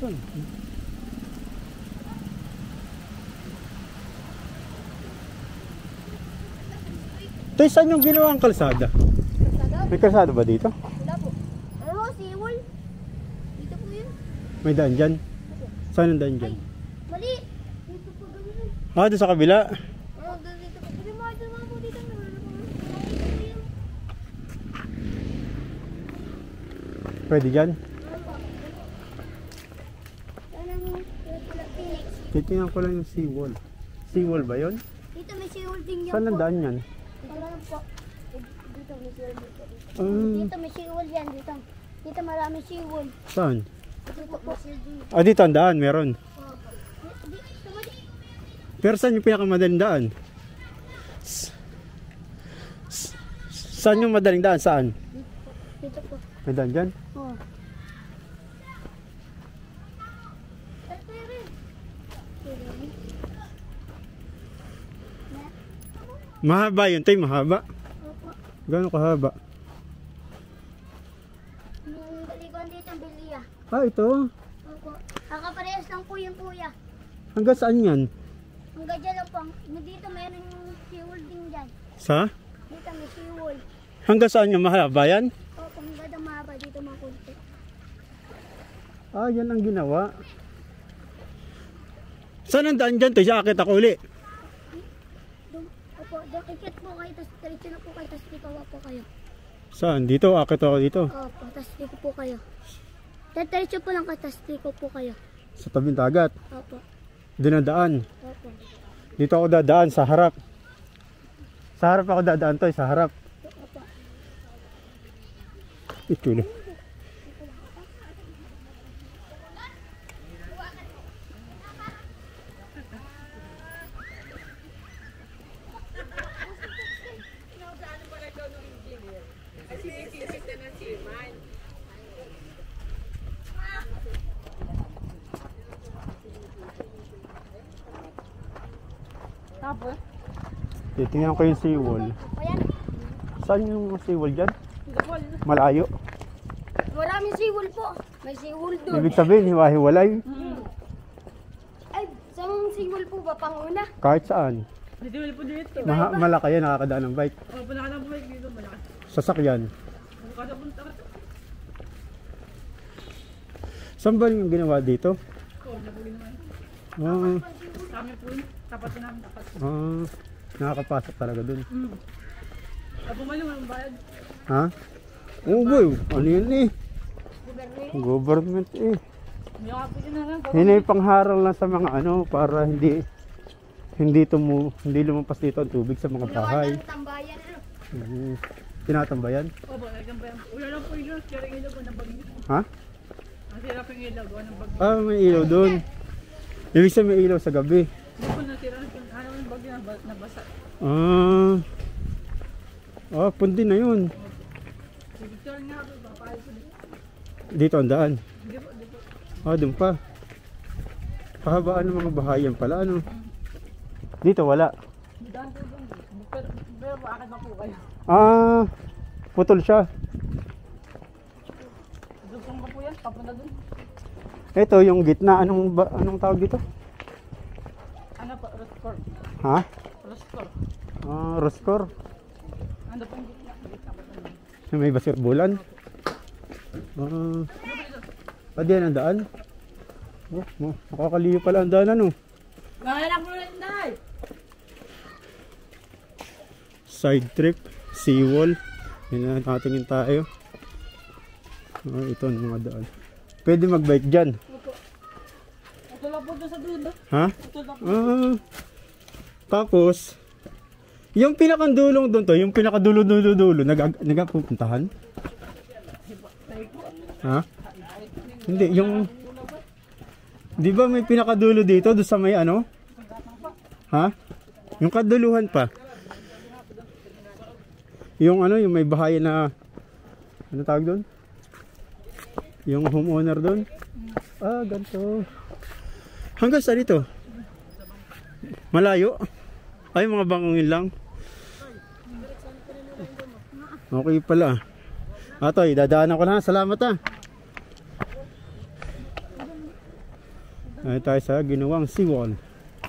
Saan? Tay, saan yung ginawang kalsada? Kalsada? May kalsada ba dito? Wala po. Ano, seawall? Dito po yun. May daan dyan? Saan ang daan dyan? Mali! Dito po gawin. Ah, doon sa kabila. Oh, dito po. Pwede mo ito mga po dito. Pwede dyan? Titingnan ko lang yung seawall. Seawall ba yun? Dito may seawall din yan Saan ang po. daan yan? Dito lang po. Dito may seawall dito. Ah, Dito may seawall yan. Dito. Dito marami seawall. saan? Dito po. Ah, dito ang daan, meron. Dito mo dito. Pero saan yung pinakamadaling daan? Saan yung madaling daan? Saan? Dito po. May daan dyan? Oh. Mahaba yun, tay, mahaba. Opo. Gano'ng kahaba? Yung baliguan dito ang Belia. Ah, ito. Opo. Kakaparehas lang po yung kuya. Hanggang saan yan? Hanggang dyan lang po. Dito mayroon yung seawall din dyan. Sa? Dito may seawall. Hanggang saan yung mahaba yan? Opo, hanggang ang mahaba dito mga kunti. Ah, yan ang ginawa. Saan ang daan dyan, tay? Sakit ako uli. Opo, doon ikit po kayo, tapos diretso na po kayo, tapos ikaw po kayo. Saan? Dito? Akit ako dito. Opo, tapos iko po kayo. Diretso po lang kayo, tapos iko po kayo. Sa tabing dagat. Opo, Dinadaan. opo. Dito ako dadaan sa harap. Sa harap ako dadaan, tay. Sa harap. Opo. Ito na. Tapos? Titingnan ko yung seawall. Ayan. Saan yung seawall dyan? Malayo. Maraming seawall po. May seawall doon. Ibig sabihin, hiwa-hiwalay. Ay, saan seawall po ba? Panguna? Kahit saan. Dito po dito. Malaki yan, nakakadaan ng bike. O, punaka ng bike dito, malaki. Sasakyan. Kada punta ka. Saan ba yung ginawa dito? O, nabuli naman. Ah, Kami po yun. Tapat na namin, tapat. nakakapasok talaga dun. Bumalik mo ang bayad. Ha? Oo boy, ano yun eh? Gobyerno. Government eh. Hindi ka po yun na lang. Yun ay pangharal lang sa mga ano, para hindi lumampas dito ang tubig sa mga bahay. Nawalan tambayan. Tinatambayan? Opo, naging bayan. Wala lang po yun. Kaya rin ilaw po ng bagyo. Ha? Ang sira po yung ilaw, gawa ng bagyo. Ah, may ilaw doon. Ibig sabihin may ilaw sa gabi. Hindi po nasira ng bagyo, nabasa. Pundi na yun. Picture nga po, papayos po dito. Dito ang daan. Hindi po, hindi po. Doon pa. Kahabaan ng mga bahayan pala, ano? Dito wala. Daan po doon. Pero akit na po kayo. Putol siya. Dugtong pa po yan, papunta doon. Ito yung gitna, anong tawag dito? Ano po, Roscor. Ha? Roscor. Roscor. Ano po yung gitna? Gitna po doon. May basketballan. Diyan ang daan. Nakakaliyo pala ang daan, ano? Gaya po rin, Nay! Side trip, seawall. Yan, nakatingin tayo. Ito ang mga daan. Pwede mag-bike dyan. Ito lang po doon sa dulo. Ha? Ito lang po. Tapos, yung pinakandulong doon to, yung pinakadulo-dulo-dulo, nagpupuntahan? Ha? Hindi, yung... Di ba may pinakadulo dito, doon sa may ano? Ha? Yung kaduluhan pa. Yung ano, yung may bahay na... Ano tawag doon? Yung homeowner doon? Ganito. Hanggang saan ito? Malayo? Ay, mga bangungin lang. Okay pala. Atoy, dadaanan ko na. Salamat Ay tayo sa ginawang seawall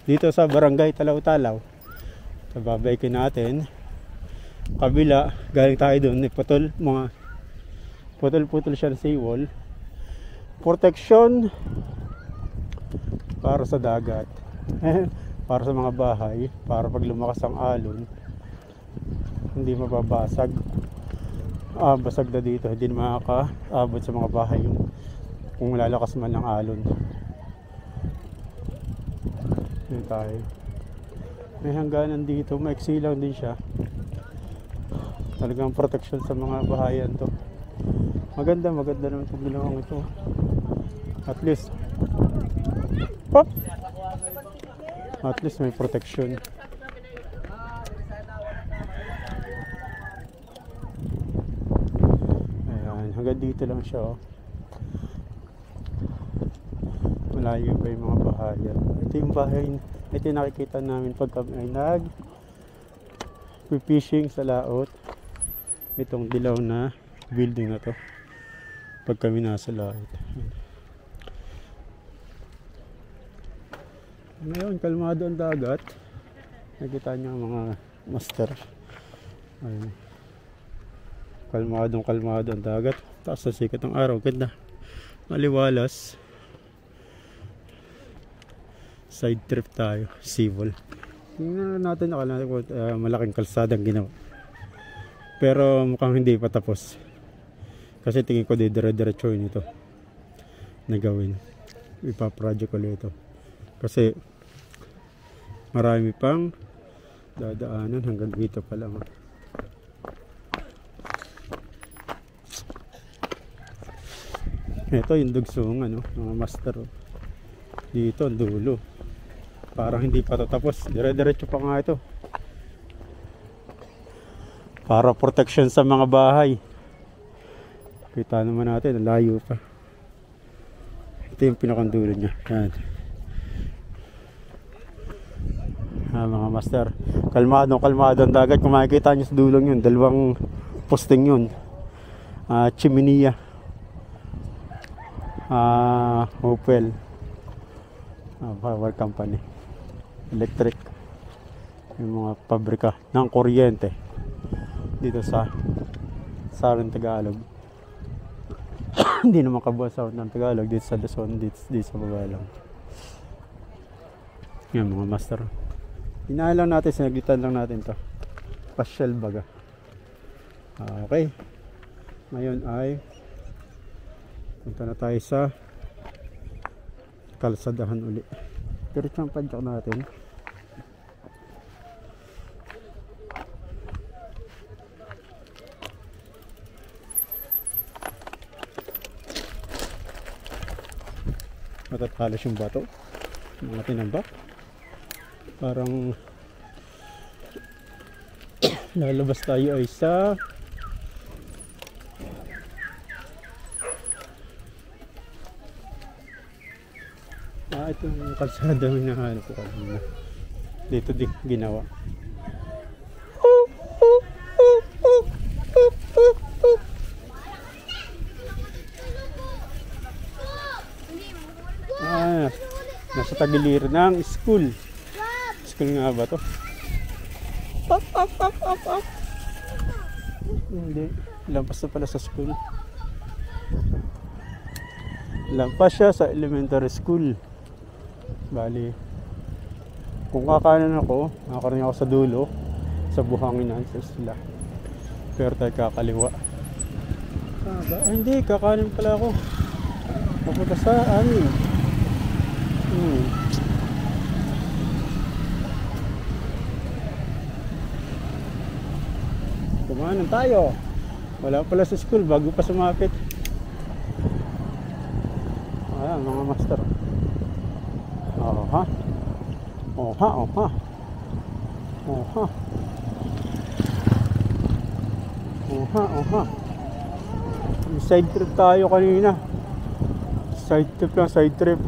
dito sa Barangay Talaw-Talaw. So babaikin natin kabila, galing tayo doon, putol siya ng seawall, protection para sa dagat para sa mga bahay, para pag lumakas ang alon hindi mababasag. Basag na dito, hindi makakaabot sa mga bahay yung kung lalakas man ng alon. Dito tayo, may hangganan dito, maiksi lang din siya, talagang protection sa mga bahayan to. Maganda naman itong ginawang ito, at least may protection. Ayan, hanggang dito lang siya, oh. Malayo pa yung mga bahayan. Ito yung bahay, ito yung nakikita namin pag kami ay fishing sa laot. Itong dilaw na building na to pag kami nasa laot. Ngayon kalmado ang dagat, nakita niyo ang mga master. Ayun, kalmado ang dagat, taas sa sikat ng araw, ganda, maliwalas. Side trip tayo, seawall. Tingnan natin, akala ko malaking kalsadang ginawa, pero mukhang hindi pa tapos kasi tingin ko dire-diretso yun ito na gawin. Ipa-project ko ito kasi marami pang dadaanan, hanggang dito pa lang. Ito yung dugsong mga master, dito ang dulo, parang hindi pa tapos, dire-diretso pa nga ito para protection sa mga bahay. Kita naman natin, layo pa. Ito yung pinakandulo niya. Yan. Mga master, kalmado ang dagat. Kung makikita nyo sa dulong yun, dalawang posting yun, Chiminia, Opel, power company, electric, yung mga pabrika ng kuryente dito sa Southern Tagalog. Hindi naman kabuuan sa ng Tagalog, dito sa Luzon, dito sa baba lang. Yan mga master, inahin lang natin, sinaglitan lang natin to, pasyal baga. Okay, ngayon ay punta na tayo sa kalsadahan uli. Diretso ang padyak natin. Matatalas yung bato, mga tinambak, parang lalabas tayo ay sa ito yung kalsada yung nahanap ko kanina. Dito di ginawa. Nasa tagiliran ng school. School nga ba to? Hindi, lampas na pala sa school. Lampas siya sa elementary school. Bali, kung kakanan ako, nakakaroon ako sa dulo, sa buhanginan sa isla. Pero tayo kakaliwa. Hindi, kakanan pala ako. Papunta sa amin. Kumanan tayo. Wala pala sa school bago pa sumapit. Ayan mga master. Oha. Side trip tayo kanina. Side trip.